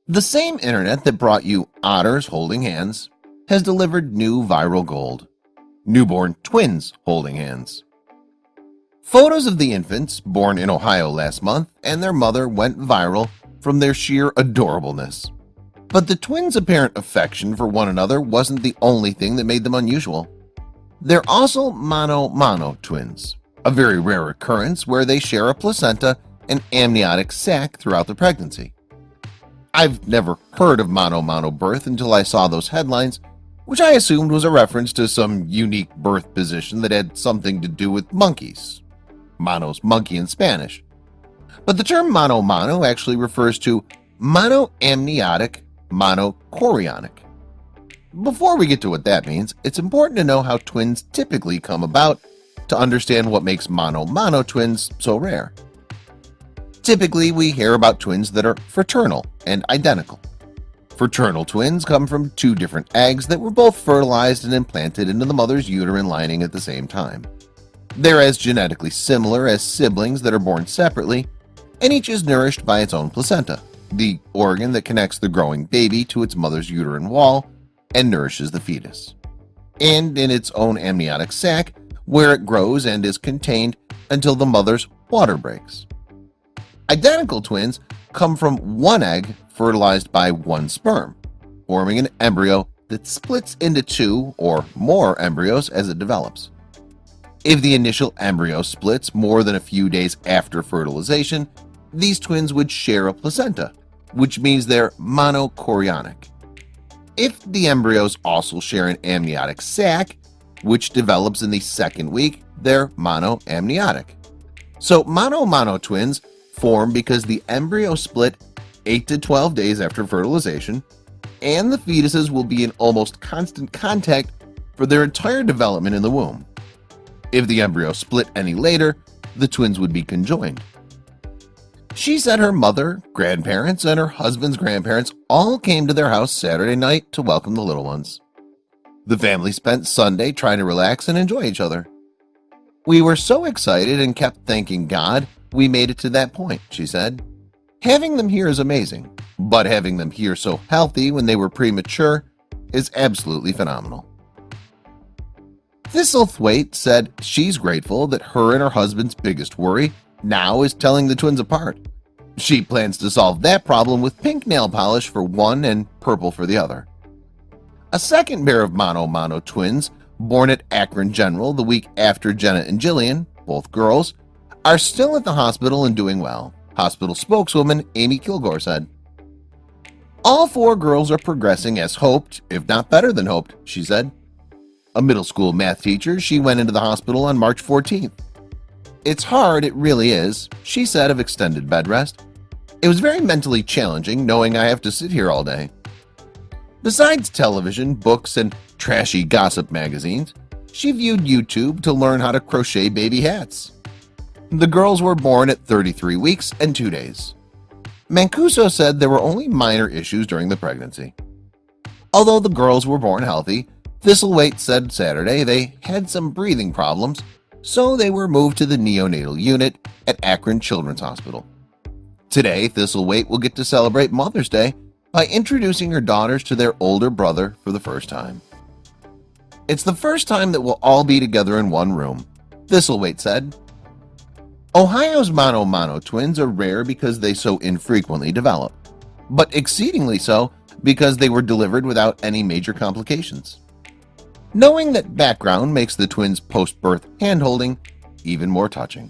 The same internet that brought you otters holding hands has delivered new viral gold: newborn twins holding hands. Photos of the infants born in Ohio last month and their mother went viral from their sheer adorableness. But the twins' apparent affection for one another wasn't the only thing that made them unusual. They're also mano-mano twins, a very rare occurrence where they share a placenta and amniotic sac throughout the pregnancy. I've never heard of mano-mano birth until I saw those headlines, which I assumed was a reference to some unique birth position that had something to do with monkeys. Mano's monkey in Spanish. But the term mano-mano actually refers to monoamniotic monochorionic. Before we get to what that means, it's important to know how twins typically come about to understand what makes mano-mano twins so rare. Typically, we hear about twins that are fraternal and identical. Fraternal twins come from two different eggs that were both fertilized and implanted into the mother's uterine lining at the same time. They're as genetically similar as siblings that are born separately, and each is nourished by its own placenta, the organ that connects the growing baby to its mother's uterine wall and nourishes the fetus, and in its own amniotic sac, where it grows and is contained until the mother's water breaks. Identical twins come from one egg fertilized by one sperm, forming an embryo that splits into two or more embryos as it develops. If the initial embryo splits more than a few days after fertilization, these twins would share a placenta, which means they're monochorionic. If the embryos also share an amniotic sac, which develops in the second week, they're monoamniotic. So mano-mano twins form because the embryo split 8 to 12 days after fertilization, and the fetuses will be in almost constant contact for their entire development in the womb. If the embryo split any later, the twins would be conjoined. She said her mother, grandparents, and her husband's grandparents all came to their house Saturday night to welcome the little ones. The family spent Sunday trying to relax and enjoy each other. "We were so excited and kept thanking God we made it to that point," she said. "Having them here is amazing, but having them here so healthy when they were premature is absolutely phenomenal." Thistlethwaite said she's grateful that her and her husband's biggest worry now is telling the twins apart. She plans to solve that problem with pink nail polish for one and purple for the other. A second pair of mano-mano twins, born at Akron General the week after Jenna and Jillian, both girls, are still at the hospital and doing well, hospital spokeswoman Amy Kilgore said. "All four girls are progressing as hoped, if not better than hoped," she said. A middle school math teacher, she went into the hospital on March 14th. "It's hard, it really is," she said of extended bed rest. "It was very mentally challenging knowing I have to sit here all day." Besides television, books, and trashy gossip magazines, she viewed YouTube to learn how to crochet baby hats. The girls were born at 33 weeks and 2 days. Mancuso said there were only minor issues during the pregnancy. Although the girls were born healthy, Thistlethwaite said Saturday they had some breathing problems, so they were moved to the neonatal unit at Akron Children's Hospital. Today, Thistlethwaite will get to celebrate Mother's Day by introducing her daughters to their older brother for the first time. "It's the first time that we'll all be together in one room," Thistlethwaite said. Ohio's mano-mano twins are rare because they so infrequently develop, but exceedingly so because they were delivered without any major complications. Knowing that background makes the twins' post-birth hand-holding even more touching.